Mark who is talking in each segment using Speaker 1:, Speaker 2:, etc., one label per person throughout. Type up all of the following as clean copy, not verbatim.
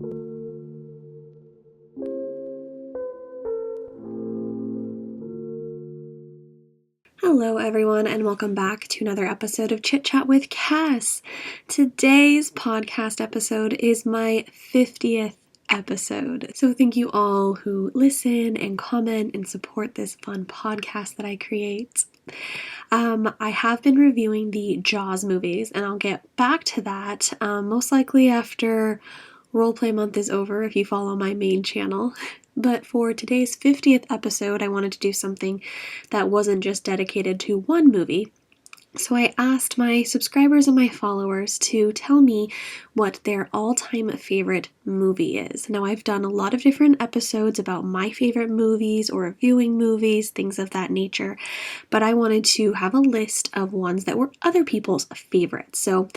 Speaker 1: Hello everyone and welcome back to another episode of Chit Chat with Cass. Today's podcast episode is my 50th episode. So thank you all who listen and comment and support this fun podcast that I create. I have been reviewing the Jaws movies and I'll get back to that most likely after Roleplay month is over if you follow my main channel. But for today's 50th episode, I wanted to do something that wasn't just dedicated to one movie. So I asked my subscribers and my followers to tell me what their all-time favorite movie is. Now, I've done a lot of different episodes about my favorite movies or reviewing movies, things of that nature, but I wanted to have a list of ones that were other people's favorites. So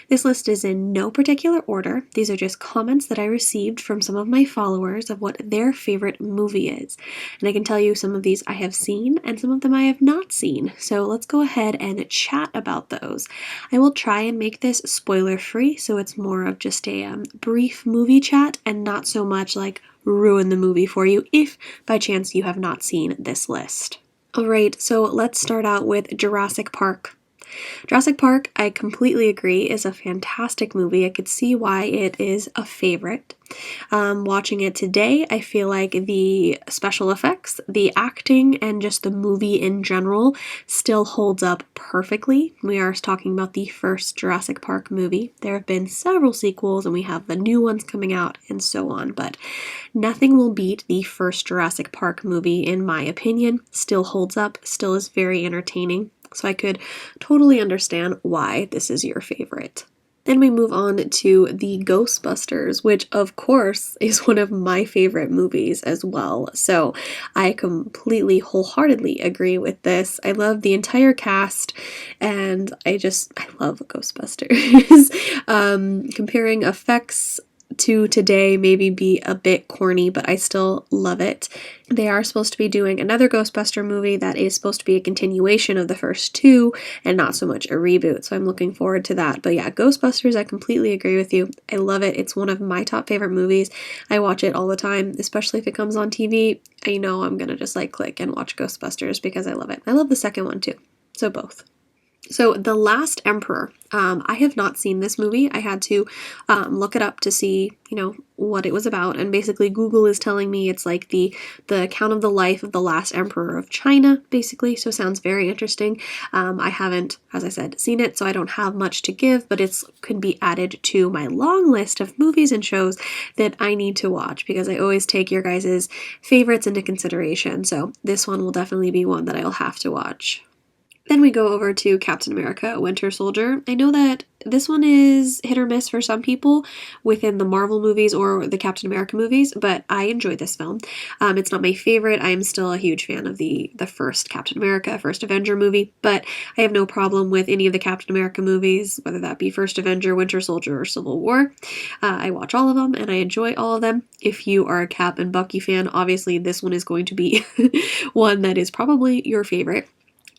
Speaker 1: this list is in no particular order. These are just comments that I received from some of my followers of what their favorite movie is. And I can tell you some of these I have seen and some of them I have not seen. So let's go ahead and chat about those. I will try and make this spoiler free, so it's more of just a brief movie chat and not so much like ruin the movie for you if by chance you have not seen this list. Alright, so let's start out with Jurassic Park. Jurassic Park, I completely agree, is a fantastic movie. I could see why it is a favorite. Watching it today, I feel like the special effects, the acting, and just the movie in general still holds up perfectly. We are talking about the first Jurassic Park movie. There have been several sequels, and we have the new ones coming out, and so on, but nothing will beat the first Jurassic Park movie, in my opinion. Still holds up, still is very entertaining. So I could totally understand why this is your favorite. Then we move on to the Ghostbusters, which of course is one of my favorite movies as well. So I completely wholeheartedly agree with this. I love the entire cast and I love Ghostbusters. Comparing effects to today maybe be a bit corny, but I still love it. They are supposed to be doing another Ghostbuster movie that is supposed to be a continuation of the first two and not so much a reboot, so I'm looking forward to that. But yeah, Ghostbusters, I completely agree with you. I love it. It's one of my top favorite movies. I watch it all the time, especially if it comes on TV. I know I'm gonna just click and watch Ghostbusters because I love it. I love the second one too, so both. So The Last Emperor, I have not seen this movie. I had to look it up to see, what it was about. And basically Google is telling me it's like the account of the life of the last emperor of China, basically. So sounds very interesting. I haven't, as I said, seen it, so I don't have much to give, but it could be added to my long list of movies and shows that I need to watch because I always take your guys' favorites into consideration. So this one will definitely be one that I'll have to watch. Then we go over to Captain America, Winter Soldier. I know that this one is hit or miss for some people within the Marvel movies or the Captain America movies, but I enjoyed this film. It's not my favorite. I am still a huge fan of the first Captain America, first Avenger movie, but I have no problem with any of the Captain America movies, whether that be First Avenger, Winter Soldier, or Civil War. I watch all of them and I enjoy all of them. If you are a Cap and Bucky fan, obviously this one is going to be one that is probably your favorite.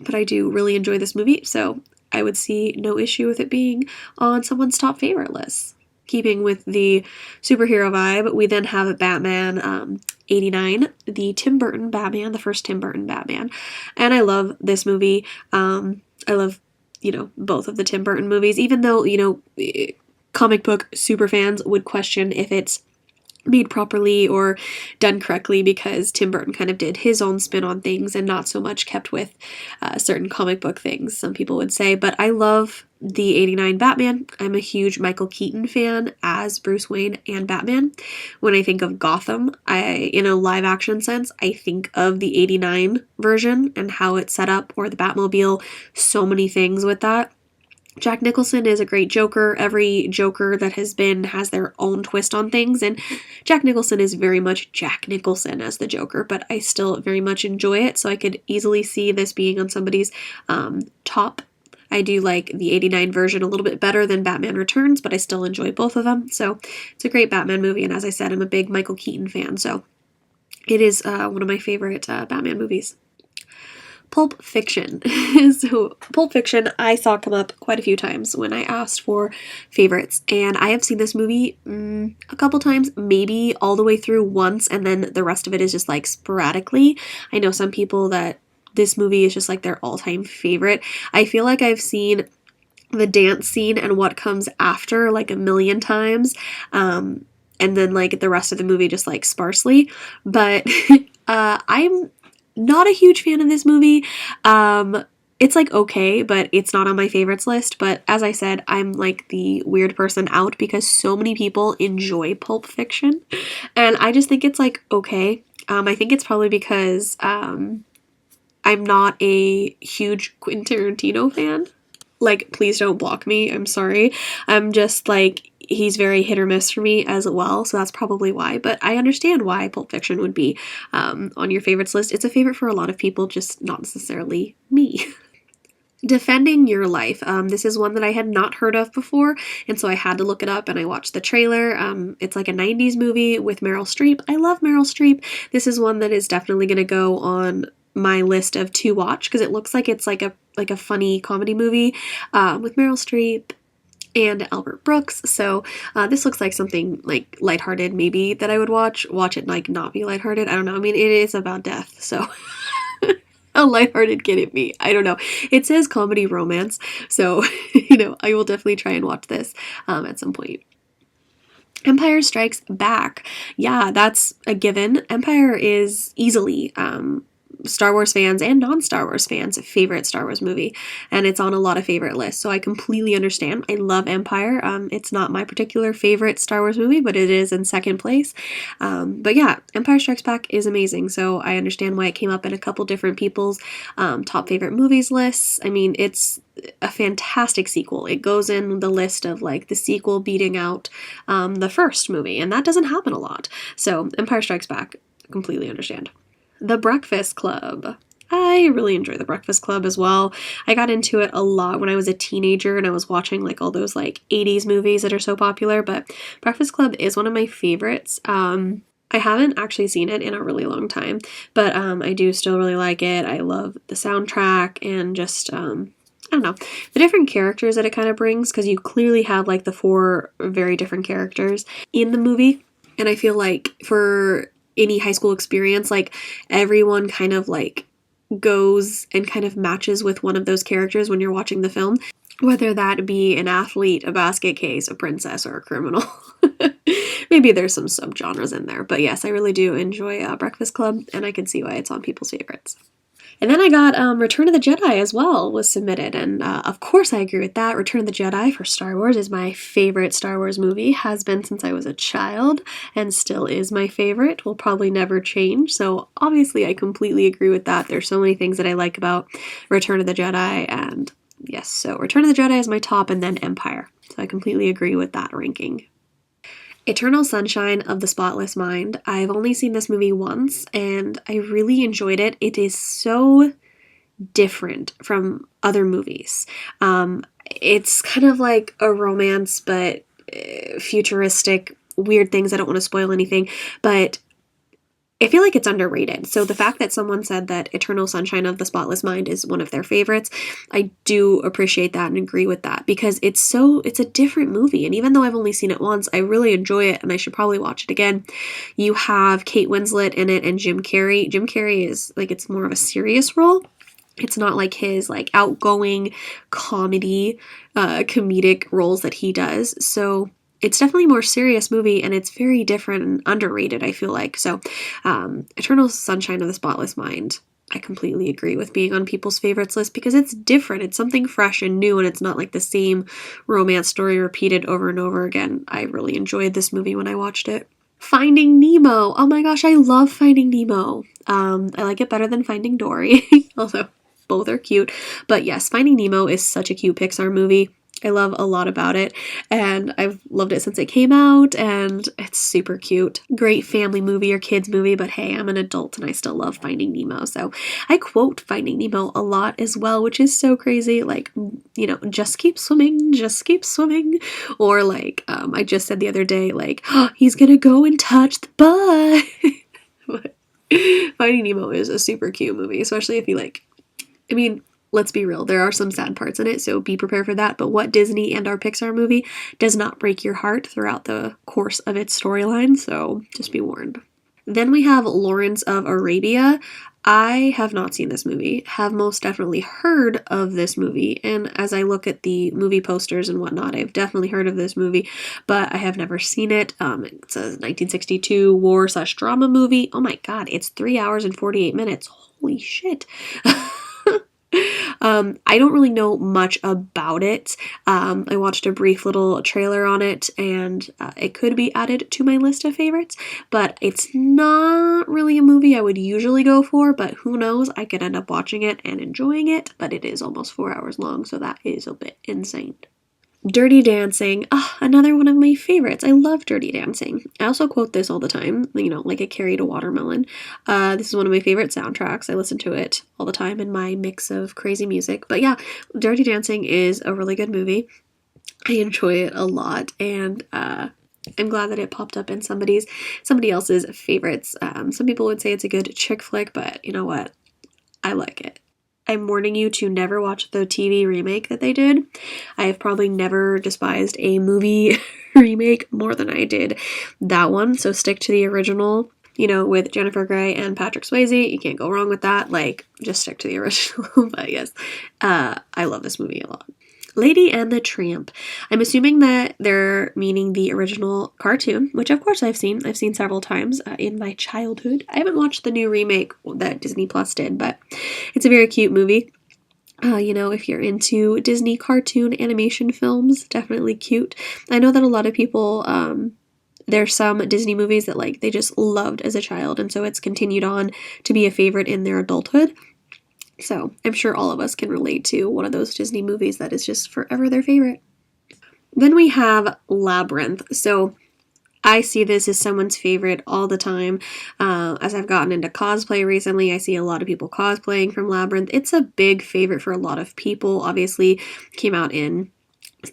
Speaker 1: But I do really enjoy this movie, so I would see no issue with it being on someone's top favorite list. Keeping with the superhero vibe, we then have Batman 89, the Tim Burton Batman, the first Tim Burton Batman. And I love this movie. I love, both of the Tim Burton movies, even though, comic book super fans would question if it's made properly or done correctly because Tim Burton kind of did his own spin on things and not so much kept with certain comic book things, some people would say. But I love the 89 Batman. I'm a huge Michael Keaton fan as Bruce Wayne and Batman. When I think of Gotham, in a live action sense, I think of the 89 version and how it's set up, or the Batmobile, so many things with that. Jack Nicholson is a great Joker. Every Joker that has their own twist on things, and Jack Nicholson is very much Jack Nicholson as the Joker, but I still very much enjoy it, so I could easily see this being on somebody's top. I do like the 89 version a little bit better than Batman Returns, but I still enjoy both of them, so it's a great Batman movie, and as I said, I'm a big Michael Keaton fan, so it is one of my favorite Batman movies. Pulp Fiction. So Pulp Fiction I saw come up quite a few times when I asked for favorites, and I have seen this movie a couple times, maybe all the way through once, and then the rest of it is just like sporadically. I know some people that this movie is just like their all-time favorite. I feel like I've seen the dance scene and what comes after like a million times, and then like the rest of the movie just like sparsely, but I'm not a huge fan of this movie. It's like okay, but it's not on my favorites list. But as I said, I'm like the weird person out because so many people enjoy Pulp Fiction, and I just think it's like okay. I think it's probably because I'm not a huge Quentin Tarantino fan. Like, please don't block me. I'm sorry. I'm just like, he's very hit or miss for me as well, so that's probably why. But I understand why Pulp Fiction would be on your favorites list. It's a favorite for a lot of people, just not necessarily me. Defending Your Life. This is one that I had not heard of before, and so I had to look it up, and I watched the trailer. It's like a 90s movie with Meryl Streep. I love Meryl Streep. This is one that is definitely going to go on my list of to watch because it looks like it's like a funny comedy movie with Meryl Streep and Albert Brooks. So this looks like something like lighthearted maybe that I would watch it like not be lighthearted. I don't know. I mean, it is about death, so how lighthearted can it be? I don't know. It says comedy romance, so I will definitely try and watch this at some point. Empire Strikes Back. Yeah, that's a given. Empire is easily Star Wars fans and non-Star Wars fans' favorite Star Wars movie, and it's on a lot of favorite lists, so I completely understand. I love Empire. It's not my particular favorite Star Wars movie, but it is in second place. But yeah, Empire Strikes Back is amazing, so I understand why it came up in a couple different people's top favorite movies lists. I mean, it's a fantastic sequel. It goes in the list of like the sequel beating out the first movie, and that doesn't happen a lot. So Empire Strikes Back, completely understand. The Breakfast Club. I really enjoy The Breakfast Club as well. I got into it a lot when I was a teenager and I was watching like all those like 80s movies that are so popular, but Breakfast Club is one of my favorites. I haven't actually seen it in a really long time, but I do still really like it. I love the soundtrack and just I don't know, the different characters that it kind of brings, because you clearly have like the 4 very different characters in the movie, and I feel like for any high school experience, like everyone kind of like goes and kind of matches with one of those characters when you're watching the film, whether that be an athlete, a basket case, a princess, or a criminal. Maybe there's some subgenres in there, but yes, I really do enjoy Breakfast Club, and I can see why it's on people's favorites. And then I got Return of the Jedi as well was submitted, and of course I agree with that. Return of the Jedi for Star Wars is my favorite Star Wars movie, has been since I was a child, and still is my favorite, will probably never change, so obviously I completely agree with that. There's so many things that I like about Return of the Jedi, and yes, so Return of the Jedi is my top, and then Empire, so I completely agree with that ranking. Eternal Sunshine of the Spotless Mind. I've only seen this movie once, and I really enjoyed it. It is so different from other movies. It's kind of like a romance, but futuristic, weird things. I don't want to spoil anything, but I feel like it's underrated. So the fact that someone said that Eternal Sunshine of the Spotless Mind is one of their favorites, I do appreciate that and agree with that, because it's a different movie. And even though I've only seen it once, I really enjoy it, and I should probably watch it again. You have Kate Winslet in it and Jim Carrey. Jim Carrey is like, it's more of a serious role. It's not like his like outgoing comedic roles that he does. So it's definitely a more serious movie, and it's very different and underrated, I feel like. So Eternal Sunshine of the Spotless Mind, I completely agree with being on people's favorites list, because it's different. It's something fresh and new, and it's not like the same romance story repeated over and over again. I really enjoyed this movie when I watched it. Finding Nemo. Oh my gosh, I love Finding Nemo. I like it better than Finding Dory. Also, both are cute. But yes, Finding Nemo is such a cute Pixar movie. I love a lot about it, and I've loved it since it came out, and it's super cute. Great family movie or kids movie, but hey, I'm an adult and I still love Finding Nemo, so I quote Finding Nemo a lot as well, which is so crazy, like, just keep swimming, or like, I just said the other day, like, oh, he's gonna go and touch the butt. But Finding Nemo is a super cute movie, especially if you like I mean, let's be real, there are some sad parts in it, so be prepared for that. But what Disney and our Pixar movie does not break your heart throughout the course of its storyline, so just be warned. Then we have Lawrence of Arabia. I have not seen this movie, have most definitely heard of this movie, and as I look at the movie posters and whatnot, I've definitely heard of this movie, but I have never seen it. It's a 1962 war/drama movie. Oh my god, it's 3 hours and 48 minutes. Holy shit. I don't really know much about it. I watched a brief little trailer on it, and it could be added to my list of favorites, but it's not really a movie I would usually go for, but who knows, I could end up watching it and enjoying it, but it is almost 4 hours long, so that is a bit insane. Dirty Dancing, another one of my favorites. I love Dirty Dancing. I also quote this all the time, like I carried a watermelon. This is one of my favorite soundtracks. I listen to it all the time in my mix of crazy music. But yeah, Dirty Dancing is a really good movie. I enjoy it a lot, and I'm glad that it popped up in somebody else's favorites. Some people would say it's a good chick flick, but you know what? I like it. I'm warning you to never watch the TV remake that they did. I have probably never despised a movie remake more than I did that one, so stick to the original, with Jennifer Grey and Patrick Swayze. You can't go wrong with that. Just stick to the original. But yes, I love this movie a lot. Lady and the Tramp. I'm assuming that they're meaning the original cartoon, which of course I've seen. I've seen several times in my childhood. I haven't watched the new remake that Disney Plus did, but it's a very cute movie. If you're into Disney cartoon animation films, definitely cute. I know that a lot of people, there's some Disney movies that they just loved as a child, and so it's continued on to be a favorite in their adulthood. So I'm sure all of us can relate to one of those Disney movies that is just forever their favorite. Then we have Labyrinth. So I see this as someone's favorite all the time. As I've gotten into cosplay recently, I see a lot of people cosplaying from Labyrinth. It's a big favorite for a lot of people. Obviously, came out in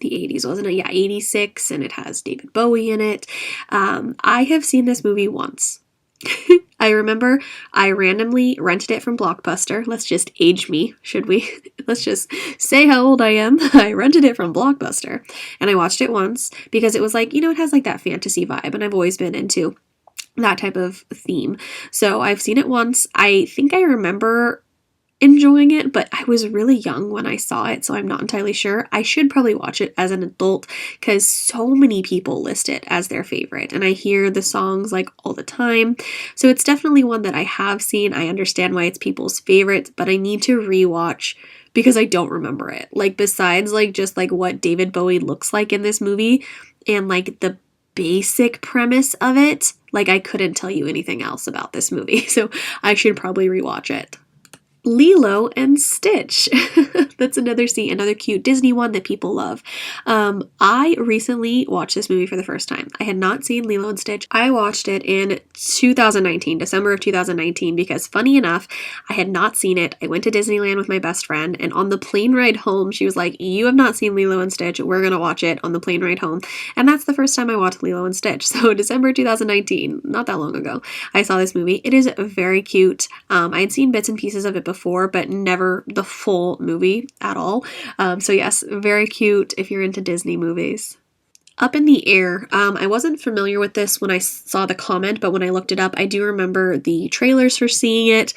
Speaker 1: the 80s, wasn't it? Yeah, 86, and it has David Bowie in it. I have seen this movie once. I remember I randomly rented it from Blockbuster. Let's just age me, should we? Let's just say how old I am. I rented it from Blockbuster, and I watched it once because it was it has that fantasy vibe, and I've always been into that type of theme. So I've seen it once. I think I remember enjoying it, but I was really young when I saw it, so I'm not entirely sure. I should probably watch it as an adult because so many people list it as their favorite, and I hear the songs all the time. So it's definitely one that I have seen. I understand why it's people's favorite, but I need to rewatch because I don't remember it. Besides just what David Bowie looks like in this movie and the basic premise of it, I couldn't tell you anything else about this movie. So I should probably rewatch it. Lilo and Stitch. That's another cute Disney one that people love. I recently watched this movie for the first time. I had not seen Lilo and Stitch. I watched it in 2019, December of 2019, because funny enough, I had not seen it. I went to Disneyland with my best friend, and on the plane ride home, she was like, "You have not seen Lilo and Stitch. We're going to watch it on the plane ride home." And that's the first time I watched Lilo and Stitch. So December 2019, not that long ago, I saw this movie. It is very cute. I had seen bits and pieces of it before, but never the full movie at all. So yes, very cute if you're into Disney movies. Up in the Air. I wasn't familiar with this when I saw the comment, but when I looked it up, I do remember the trailers for seeing it.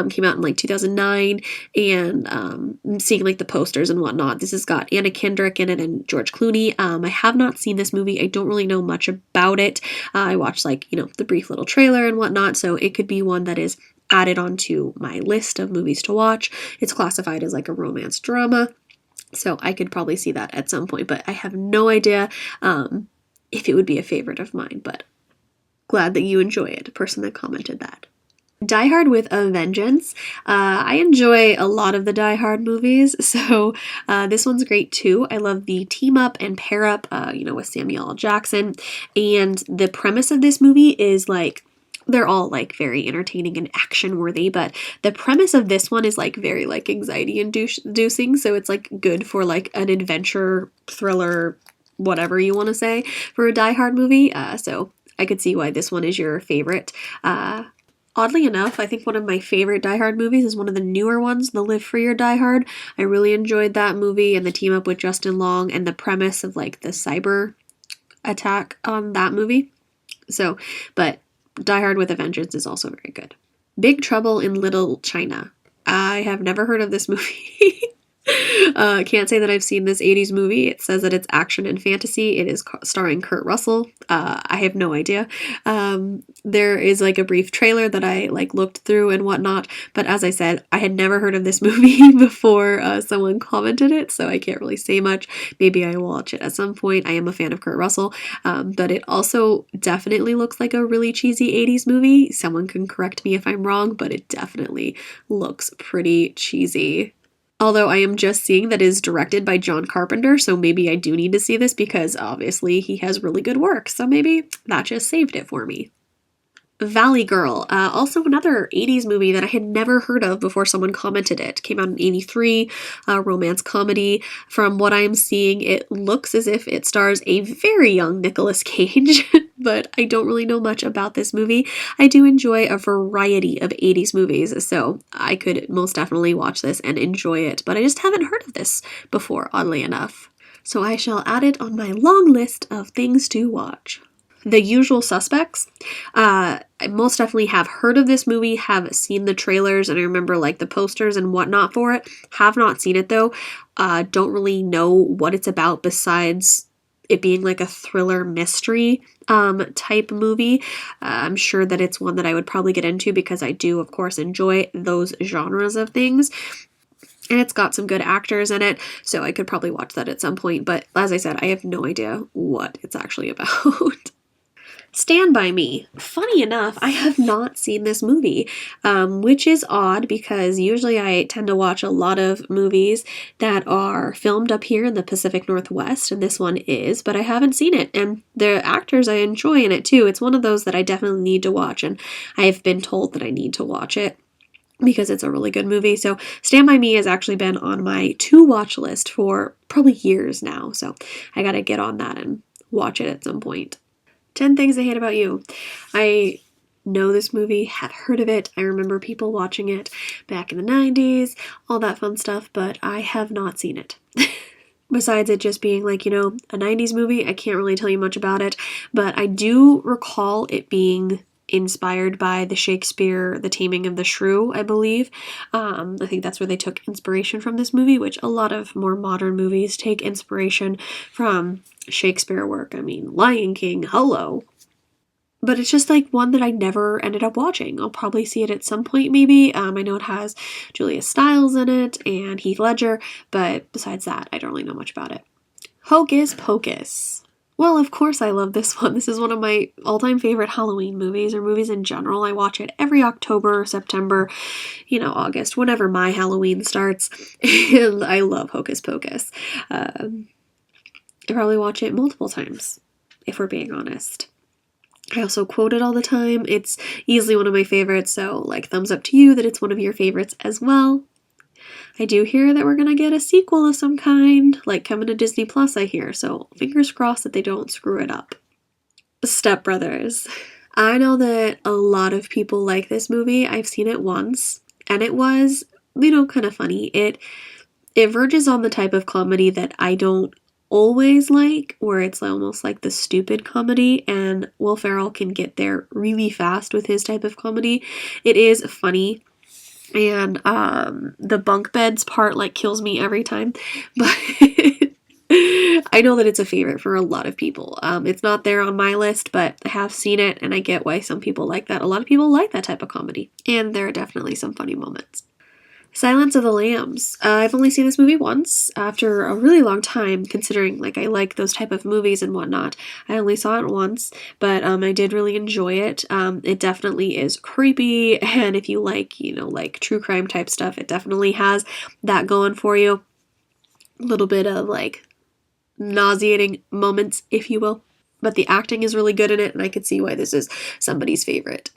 Speaker 1: Came out in 2009, and seeing the posters and whatnot. This has got Anna Kendrick in it and George Clooney. I have not seen this movie. I don't really know much about it. I watched the brief little trailer and whatnot, so it could be one that is added onto my list of movies to watch. It's classified as a romance drama, so I could probably see that at some point, but I have no idea if it would be a favorite of mine, but glad that you enjoy it, the person that commented that. Die Hard with a Vengeance. I enjoy a lot of the Die Hard movies, so this one's great too. I love the team up and pair up, with Samuel L. Jackson, and the premise of this movie is they're all very entertaining and action worthy, but the premise of this one is very anxiety inducing, so it's good for an adventure thriller, whatever you want to say, for a Die Hard movie. So I could see why this one is your favorite. Oddly enough, I think one of my favorite Die Hard movies is one of the newer ones, the Live Free or Die Hard. I really enjoyed that movie and the team up with Justin Long and the premise of like the cyber attack on that movie. So, but Die Hard with a Vengeance is also very good. Big Trouble in Little China. I have never heard of this movie. Can't say that I've seen this 80s movie. It says that it's action and fantasy. It is starring Kurt Russell. I have no idea. There is like a brief trailer that I like looked through and whatnot, but as I said, I had never heard of this movie before someone commented it, so I can't really say much. Maybe I will watch it at some point. I am a fan of Kurt Russell, but it also definitely looks like a really cheesy 80s movie. Someone can correct me if I'm wrong, but it definitely looks pretty cheesy. Although I am just seeing that it is directed by John Carpenter, so maybe I do need to see this because obviously he has really good work, so maybe that just saved it for me. Valley Girl, also another 80s movie that I had never heard of before someone commented it. Came out in 83, romance comedy. From what I am seeing, it looks as if it stars a very young Nicolas Cage, but I don't really know much about this movie. I do enjoy a variety of 80s movies, so I could most definitely watch this and enjoy it, but I just haven't heard of this before, oddly enough. So I shall add it on my long list of things to watch. The Usual Suspects. I most definitely have heard of this movie, have seen the trailers, and I remember like the posters and whatnot for it. Have not seen it though. Don't really know what it's about besides it being like a thriller mystery type movie. I'm sure that it's one that I would probably get into because I do, of course, enjoy those genres of things. And it's got some good actors in it, so I could probably watch that at some point. But as I said, I have no idea what it's actually about. Stand By Me. Funny enough, I have not seen this movie, which is odd because usually I tend to watch a lot of movies that are filmed up here in the Pacific Northwest, and this one is, but I haven't seen it, and the actors I enjoy in it too. It's one of those that I definitely need to watch, and I have been told that I need to watch it because it's a really good movie. So Stand By Me has actually been on my to-watch list for probably years now, so I gotta get on that and watch it at some point. 10 Things I Hate About You. I know this movie, have heard of it. I remember people watching it back in the 90s, all that fun stuff, but I have not seen it. Besides it just being like, a 90s movie, I can't really tell you much about it, but I do recall it being inspired by the Shakespeare, The Taming of the Shrew, I believe. I think that's where they took inspiration from this movie, which a lot of more modern movies take inspiration from Shakespeare work. I mean, Lion King, hello. But it's just like one that I never ended up watching. I'll probably see it at some point maybe. I know it has Julia Stiles in it and Heath Ledger, but besides that, I don't really know much about it. Hocus Pocus. Well, of course I love this one. This is one of my all-time favorite Halloween movies, or movies in general. I watch it every October, September, August, whenever my Halloween starts. And I love Hocus Pocus. I probably watch it multiple times, if we're being honest. I also quote it all the time. It's easily one of my favorites, so like thumbs up to you that it's one of your favorites as well. I do hear that we're going to get a sequel of some kind, like coming to Disney Plus, I hear, so fingers crossed that they don't screw it up. Step Brothers. I know that a lot of people like this movie. I've seen it once, and it was, kind of funny. It verges on the type of comedy that I don't always like, where it's almost like the stupid comedy, and Will Ferrell can get there really fast with his type of comedy. It is funny. And the bunk beds part kills me every time, but I know that it's a favorite for a lot of people. It's not there on my list, but I have seen it, and I get why some people like that. A lot of people like that type of comedy, and there are definitely some funny moments. Silence of the Lambs. I've only seen this movie once after a really long time, considering I like those type of movies and whatnot. I only saw it once, but I did really enjoy it. It definitely is creepy, and if you like true crime type stuff, it definitely has that going for you. A little bit of nauseating moments, if you will, but the acting is really good in it, and I could see why this is somebody's favorite.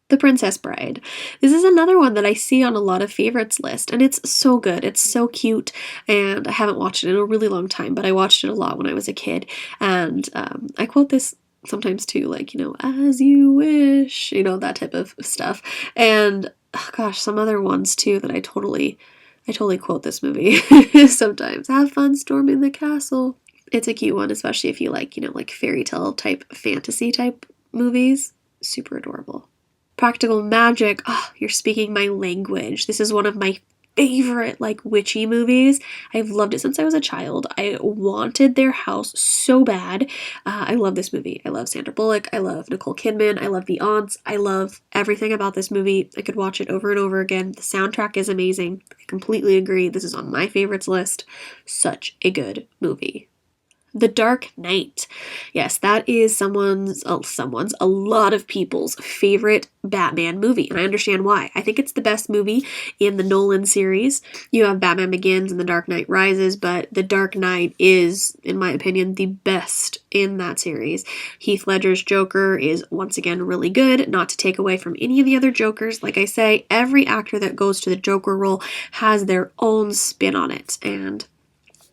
Speaker 1: The Princess Bride. This is another one that I see on a lot of favorites list, and it's so good. It's so cute, and I haven't watched it in a really long time, but I watched it a lot when I was a kid, and I quote this sometimes too, like, as you wish, that type of stuff. And oh gosh, some other ones too that I totally quote this movie sometimes. Have fun storming the castle. It's a cute one, especially if you like, like fairy tale type, fantasy type movies. Super adorable. Practical Magic. Oh, you're speaking my language. This is one of my favorite like witchy movies. I've loved it since I was a child. I wanted their house so bad. I love this movie. I love Sandra Bullock. I love Nicole Kidman. I love the aunts. I love everything about this movie. I could watch it over and over again. The soundtrack is amazing. I completely agree. This is on my favorites list. Such a good movie. The Dark Knight. Yes, that is a lot of people's favorite Batman movie, and I understand why. I think it's the best movie in the Nolan series. You have Batman Begins and The Dark Knight Rises, but The Dark Knight is, in my opinion, the best in that series. Heath Ledger's Joker is, once again, really good, not to take away from any of the other Jokers. Like I say, every actor that goes to the Joker role has their own spin on it, and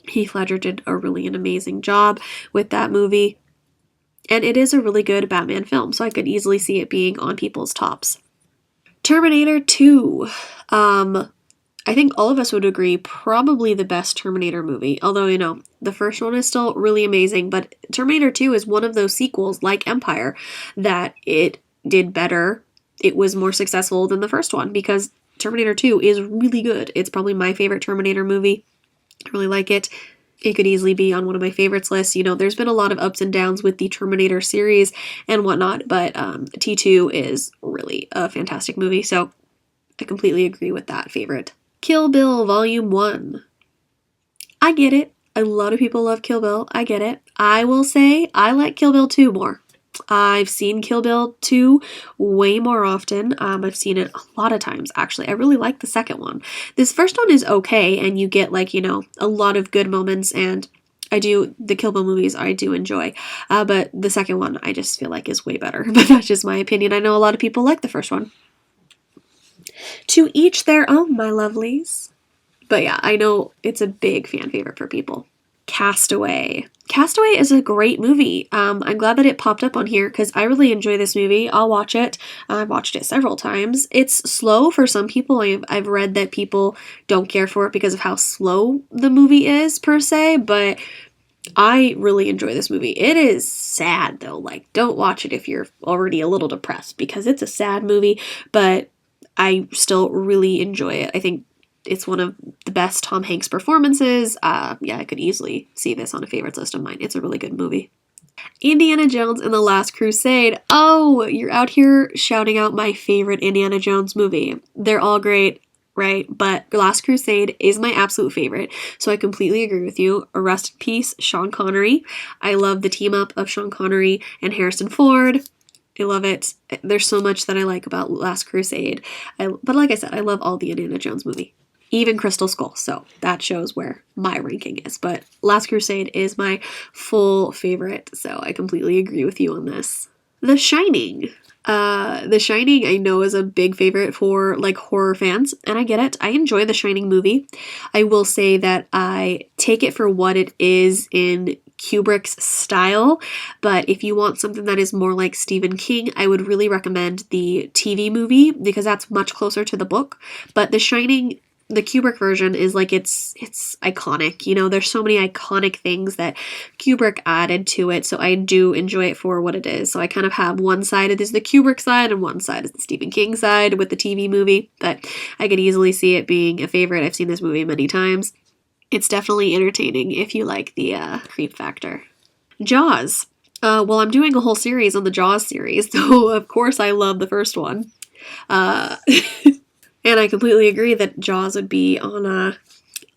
Speaker 1: Heath Ledger did an amazing job with that movie. And it is a really good Batman film, so I could easily see it being on people's tops. Terminator 2. I think all of us would agree, probably the best Terminator movie. Although, the first one is still really amazing, but Terminator 2 is one of those sequels, like Empire, that it did better. It was more successful than the first one, because Terminator 2 is really good. It's probably my favorite Terminator movie. I really like it. It could easily be on one of my favorites lists. There's been a lot of ups and downs with the Terminator series and whatnot, but T2 is really a fantastic movie, so I completely agree with that favorite. Kill Bill Volume 1. I get it. A lot of people love Kill Bill. I get it. I will say I like Kill Bill 2 more. I've seen Kill Bill 2 way more often. I've seen it a lot of times, actually. I really like the second one. This first one is okay, and you get, a lot of good moments, and the Kill Bill movies I do enjoy. But the second one, I just feel like is way better. But that's just my opinion. I know a lot of people like the first one. To each their own, my lovelies. But yeah, I know it's a big fan favorite for people. Castaway. Castaway is a great movie. I'm glad that it popped up on here because I really enjoy this movie. I'll watch it. I've watched it several times. It's slow for some people. I've read that people don't care for it because of how slow the movie is per se, but I really enjoy this movie. It is sad though. Don't watch it if you're already a little depressed because it's a sad movie, but I still really enjoy it. I think it's one of the best Tom Hanks performances. I could easily see this on a favorites list of mine. It's a really good movie. Indiana Jones and the Last Crusade. Oh, you're out here shouting out my favorite Indiana Jones movie. They're all great, right? But Last Crusade is my absolute favorite. So I completely agree with you. Rest in peace, Sean Connery. I love the team up of Sean Connery and Harrison Ford. I love it. There's so much that I like about Last Crusade. But like I said, I love all the Indiana Jones movie. Even Crystal Skull, so that shows where my ranking is. But Last Crusade is my full favorite, so I completely agree with you on this. The Shining. The Shining I know is a big favorite for horror fans, and I get it. I enjoy The Shining movie. I will say that I take it for what it is in Kubrick's style, but if you want something that is more like Stephen King, I would really recommend the TV movie because that's much closer to the book. But The Shining, the Kubrick version is it's iconic. There's so many iconic things that Kubrick added to it, so I do enjoy it for what it is. So I kind of have one side is the Kubrick side and one side is the Stephen King side with the TV movie, but I could easily see it being a favorite. I've seen this movie many times. It's definitely entertaining if you like the creep factor. Jaws. Well, I'm doing a whole series on the Jaws series, so of course I love the first one. And I completely agree that Jaws would be on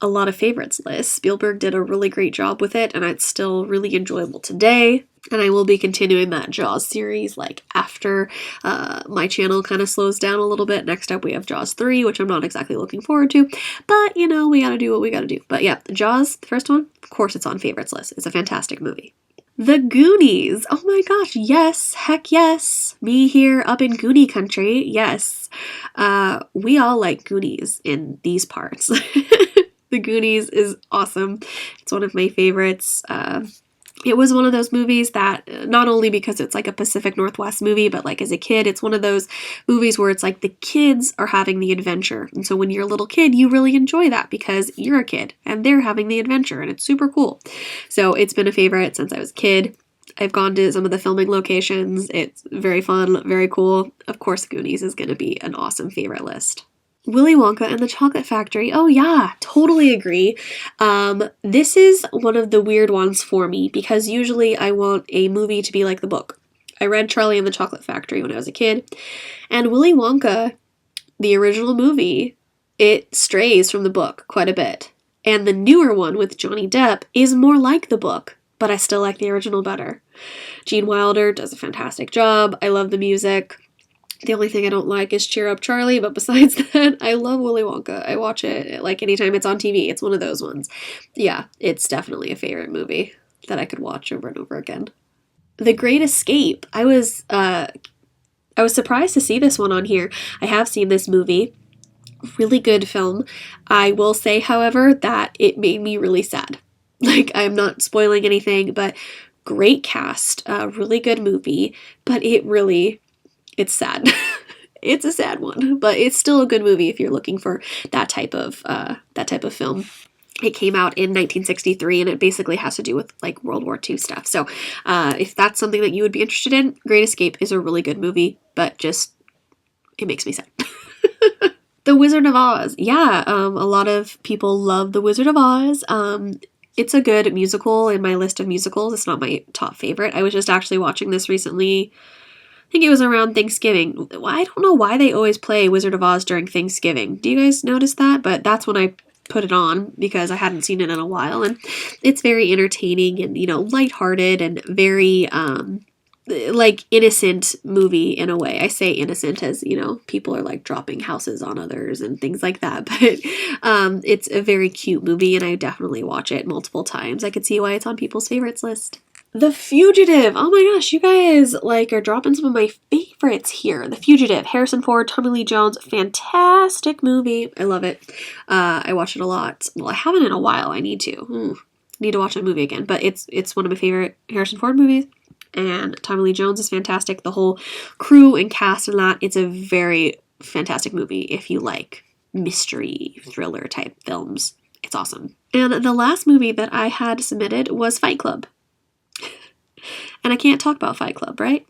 Speaker 1: a lot of favorites lists. Spielberg did a really great job with it, and it's still really enjoyable today. And I will be continuing that Jaws series after my channel kind of slows down a little bit. Next up we have Jaws 3, which I'm not exactly looking forward to. But, we gotta do what we gotta do. But yeah, Jaws, the first one, of course it's on favorites list. It's a fantastic movie. The Goonies. Oh my gosh, yes. Heck yes. Me here up in Goonie country. Yes. We all like Goonies in these parts. The Goonies is awesome. It's one of my favorites. It was one of those movies that, not only because it's like a Pacific Northwest movie, but like as a kid, it's one of those movies where it's like the kids are having the adventure. And so when you're a little kid, you really enjoy that because you're a kid and they're having the adventure and it's super cool. So it's been a favorite since I was a kid. I've gone to some of the filming locations. It's very fun, very cool. Of course, Goonies is going to be an awesome favorite list. Willy Wonka and the Chocolate Factory. Oh yeah, totally agree. This is one of the weird ones for me because usually I want a movie to be like the book. I read Charlie and the Chocolate Factory when I was a kid, and Willy Wonka, the original movie, it strays from the book quite a bit. And the newer one with Johnny Depp is more like the book, but I still like the original better. Gene Wilder does a fantastic job. I love the music. The only thing I don't like is Cheer Up Charlie, but besides that, I love Willy Wonka. I watch it like anytime it's on TV. It's one of those ones. Yeah, it's definitely a favorite movie that I could watch over and over again. The Great Escape. I was surprised to see this one on here. I have seen this movie. Really good film. I will say, however, that it made me really sad. Like, I'm not spoiling anything, but great cast. Really good movie, but it's sad. It's a sad one, but it's still a good movie if you're looking for that type of film. It came out in 1963, and it basically has to do with like World War II stuff. So, if that's something that you would be interested in, Great Escape is a really good movie, but just it makes me sad. The Wizard of Oz. Yeah, a lot of people love The Wizard of Oz. It's a good musical in my list of musicals. It's not my top favorite. I was just actually watching this recently. I think it was around Thanksgiving. I don't know why they always play Wizard of Oz during Thanksgiving. Do you guys notice that? But that's when I put it on because I hadn't seen it in a while. And it's very entertaining and, lighthearted and very, like innocent movie in a way. I say innocent as, people are like dropping houses on others and things like that. But it's a very cute movie and I definitely watch it multiple times. I could see why it's on people's favorites list. The Fugitive. Oh my gosh, you guys are dropping some of my favorites here. The Fugitive, Harrison Ford, Tommy Lee Jones, fantastic movie. I love it. I watch it a lot. Well, I haven't in a while. I need to. Need to watch that movie again. But it's one of my favorite Harrison Ford movies. And Tommy Lee Jones is fantastic. The whole crew and cast and that. It's a very fantastic movie if you like mystery, thriller type films. It's awesome. And the last movie that I had submitted was Fight Club. And I can't talk about Fight Club, right?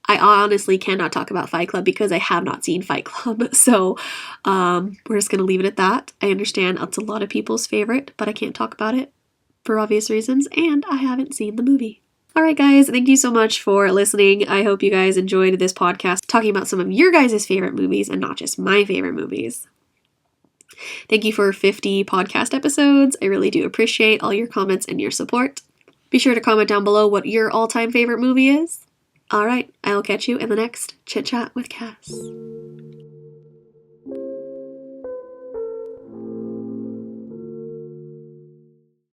Speaker 1: I honestly cannot talk about Fight Club because I have not seen Fight Club. So we're just going to leave it at that. I understand it's a lot of people's favorite, but I can't talk about it for obvious reasons. And I haven't seen the movie. All right, guys, thank you so much for listening. I hope you guys enjoyed this podcast talking about some of your guys' favorite movies and not just my favorite movies. Thank you for 50 podcast episodes. I really do appreciate all your comments and your support. Be sure to comment down below what your all-time favorite movie is. All right, I'll catch you in the next Chit Chat with Cass.